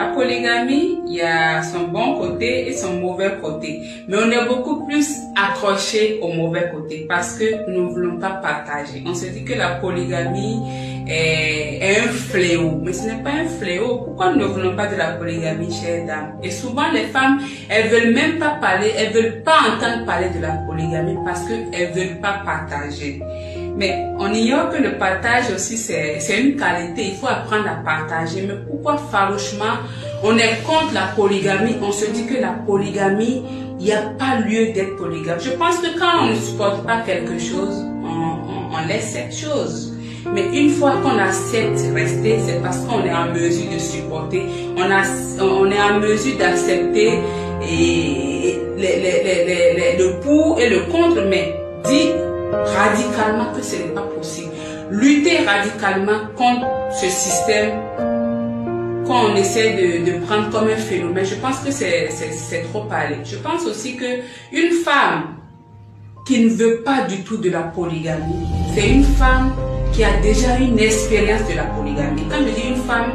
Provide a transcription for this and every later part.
La polygamie, il y a son bon côté et son mauvais côté. Mais on est beaucoup plus accroché au mauvais côté parce que nous ne voulons pas partager. On se dit que la polygamie est un fléau. Mais ce n'est pas un fléau. Pourquoi nous ne voulons pas de la polygamie, chères dames? Et souvent, les femmes, elles veulent même pas parler, elles veulent pas entendre parler de la polygamie parce qu'elles veulent pas partager. Mais on ignore que le partage aussi, c'est une qualité. Il faut apprendre à partager. Mais pourquoi farouchement on est contre la polygamie? On se dit que la polygamie, il n'y a pas lieu d'être polygame. Je pense que quand on ne supporte pas quelque chose, on laisse cette chose. Mais une fois qu'on accepte rester, c'est parce qu'on est en mesure de supporter. On est en mesure d'accepter le pour et le contre. Mais dit radicalement que ce n'est pas possible. Lutter radicalement contre ce système qu'on essaie de prendre comme un phénomène, je pense que c'est trop parler. Je pense aussi que une femme qui ne veut pas du tout de la polygamie, c'est une femme qui a déjà une expérience de la polygamie. Quand je dis une femme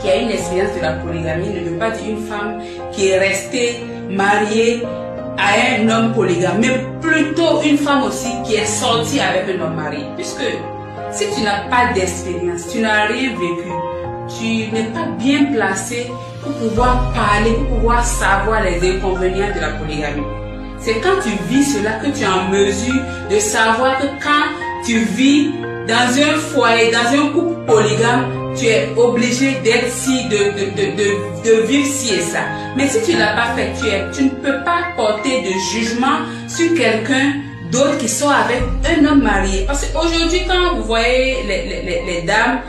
qui a une expérience de la polygamie, ne veut pas dire une femme qui est restée mariée à un homme polygame, mais plutôt une femme aussi qui est sortie avec un homme marié. Puisque si tu n'as pas d'expérience, tu n'as rien vécu, tu n'es pas bien placé pour pouvoir parler, pour pouvoir savoir les inconvénients de la polygamie. C'est quand tu vis cela que tu es en mesure de savoir que quand tu vis dans un foyer, dans un couple polygame, tu es obligé d'être de vivre ci et ça. Mais si tu ne l'as pas fait, tu ne peux pas porter de jugement sur quelqu'un d'autre qui sort avec un homme marié. Parce qu'aujourd'hui, quand vous voyez les dames,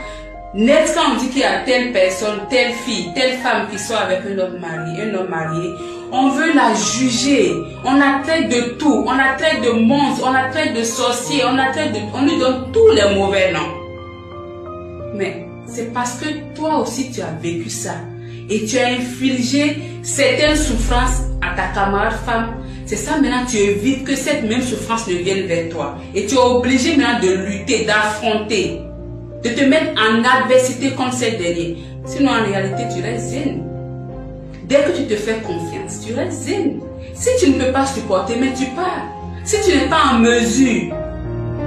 net, quand on dit qu'il y a telle personne, telle fille, telle femme qui sort avec un homme marié, on veut la juger, on la traite de tout, on la traite de monstre, on la traite de sorcier, on lui donne tous les mauvais noms. Mais c'est parce que toi aussi tu as vécu ça et tu as infligé certaines souffrances à ta camarade femme. C'est ça maintenant, tu évites que cette même souffrance ne vienne vers toi. Et tu es obligé maintenant de lutter, d'affronter, de te mettre en adversité contre cette dernière. Sinon en réalité tu restes zen. Dès que tu te fais confiance, tu restes zen. Si tu ne peux pas supporter, mais tu pars. Si tu n'es pas en mesure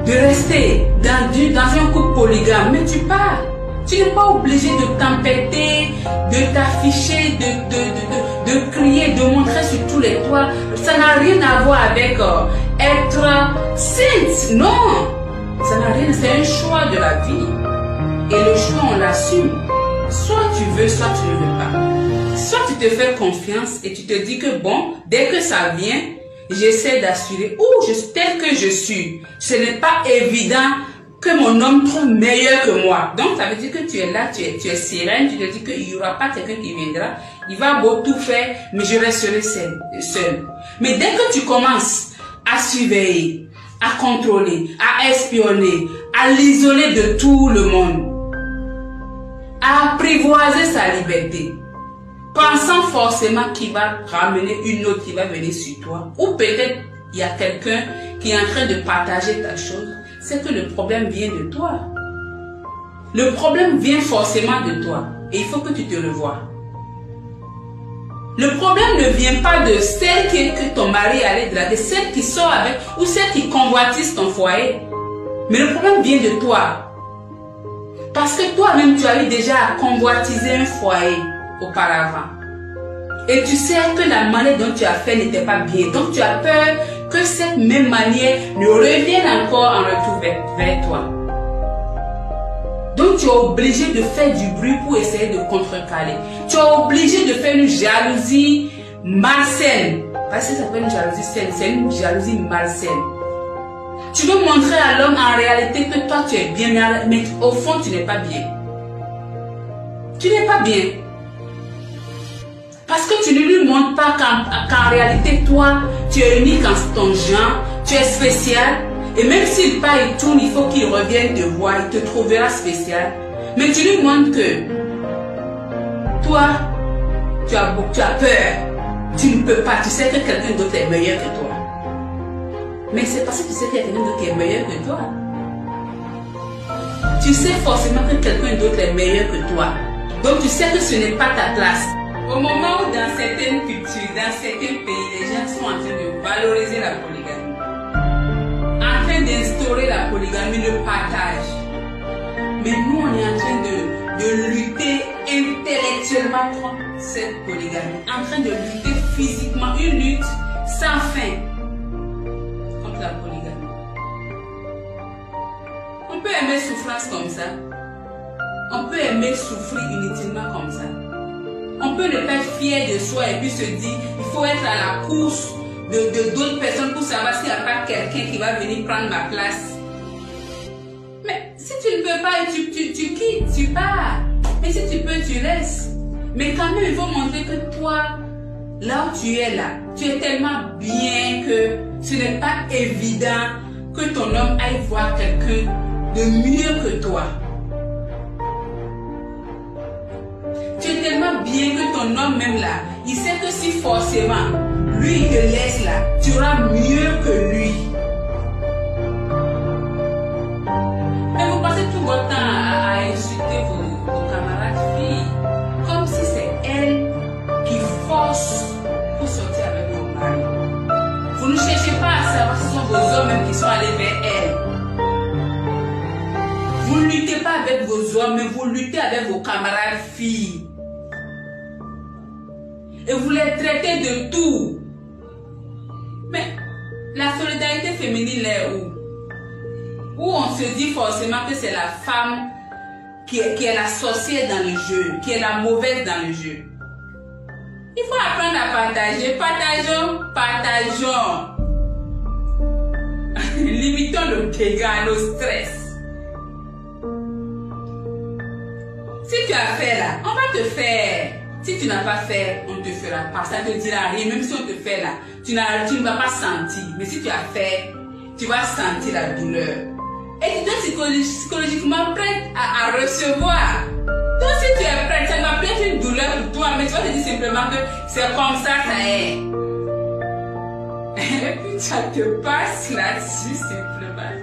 de rester dans un couple polygame, mais tu pars. Tu n'es pas obligé de t'empêter, de t'afficher, de crier, de montrer sur tous les toits. Ça n'a rien à voir avec être sainte. Non, ça n'a rien. C'est un choix de la vie. Et le choix, on l'assume. Soit tu veux, soit tu ne veux pas. Soit tu te fais confiance et tu te dis que bon, dès que ça vient, j'essaie d'assurer. Ou tel que je suis, ce n'est pas évident que mon homme trouve meilleur que moi. Donc ça veut dire que tu es là, tu es sereine, tu te dis qu'il n'y aura pas quelqu'un qui viendra, il va beau tout faire, mais je resterai seul. Mais dès que tu commences à surveiller, à contrôler, à espionner, à l'isoler de tout le monde, à apprivoiser sa liberté, pensant forcément qu'il va ramener une autre qui va venir sur toi, ou peut-être il y a quelqu'un qui est en train de partager ta chose, c'est que le problème vient de toi. Le problème vient forcément de toi. Et il faut que tu te revoies. Le problème ne vient pas de celle que ton mari allait draguer, celle qui sort avec, ou celle qui convoitise ton foyer. Mais le problème vient de toi. Parce que toi-même, tu as eu déjà à convoitiser un foyer auparavant. Et tu sais que la manière dont tu as fait n'était pas bien. Donc tu as peur que cette même manière ne revienne encore en retour vers toi. Donc tu es obligé de faire du bruit pour essayer de contrecarrer. Tu es obligé de faire une jalousie malsaine. Parce que ça s'appelle une jalousie saine, c'est une jalousie malsaine. Tu veux montrer à l'homme en réalité que toi tu es bien, mais au fond tu n'es pas bien. Tu n'es pas bien. Parce que tu ne lui montres pas qu'en réalité, toi, tu es unique en ton genre, tu es spécial. Et même s'il part, il tourne, il faut qu'il revienne te voir, il te trouvera spécial. Mais tu lui montres que toi, tu as peur. Tu ne peux pas, tu sais que quelqu'un d'autre est meilleur que toi. Mais c'est parce que tu sais qu'il y a quelqu'un d'autre qui est meilleur que toi. Tu sais forcément que quelqu'un d'autre est meilleur que toi. Donc tu sais que ce n'est pas ta place. Au moment où dans certaines cultures, dans certains pays, les gens sont en train de valoriser la polygamie, en train d'instaurer la polygamie, le partage. Mais nous, on est en train de lutter intellectuellement contre cette polygamie, en train de lutter physiquement, une lutte sans fin contre la polygamie. On peut aimer souffrance comme ça. On peut aimer souffrir inutilement comme ça. On peut ne pas être fier de soi et puis se dire, il faut être à la course de d'autres personnes pour savoir s'il n'y a pas quelqu'un qui va venir prendre ma place. Mais si tu ne peux pas, tu quittes, tu pars. Mais si tu peux, tu restes. Mais quand même, il faut montrer que toi, là où tu es là, tu es tellement bien que ce n'est pas évident que ton homme aille voir quelqu'un de mieux que toi. Tu es tellement bien que ton homme même là, il sait que si forcément, lui il te laisse là, tu auras mieux que lui. Mais vous passez tout votre temps à insulter vos camarades filles, comme si c'est elles qui forcent pour sortir avec vos maris. Vous ne cherchez pas à savoir si ce sont vos hommes même qui sont allés vers elles. Vous ne luttez pas avec vos hommes, mais vous luttez avec vos camarades filles. Et vous les traitez de tout. Mais la solidarité féminine est où? Où on se dit forcément que c'est la femme qui est la sorcière dans le jeu, qui est la mauvaise dans le jeu. Il faut apprendre à partager. Partageons, partageons. Limitons nos dégâts, nos stress. Si tu as fait là, on va te faire. Si tu n'as pas fait, on ne te fera pas. Ça ne te dira rien. Même si on te fait là, tu ne vas pas sentir. Mais si tu as fait, tu vas sentir la douleur. Et tu dois être psychologiquement prête à recevoir. Donc si tu es prête, ça ne va pas être une douleur pour toi, mais tu vas te dire simplement que c'est comme ça est. Et puis tu te passes là-dessus simplement.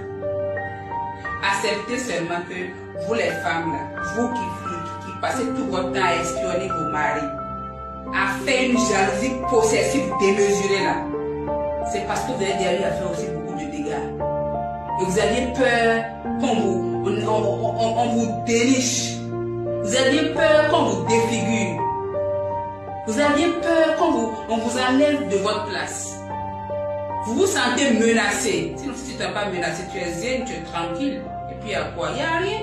Acceptez seulement que vous les femmes là, vous qui passez tout votre temps à espionner vos maris, à faire une jalousie possessive démesurée là, c'est parce que vous avez déjà eu à faire aussi beaucoup de dégâts. Et vous aviez peur qu'on vous déniche. Vous aviez peur qu'on vous défigure. Vous aviez peur qu'on vous enlève de votre place. Vous vous sentez menacé. Sinon, si tu n'es pas menacé, tu es zen, tu es tranquille. Et puis, il y a quoi? Il n'y a rien.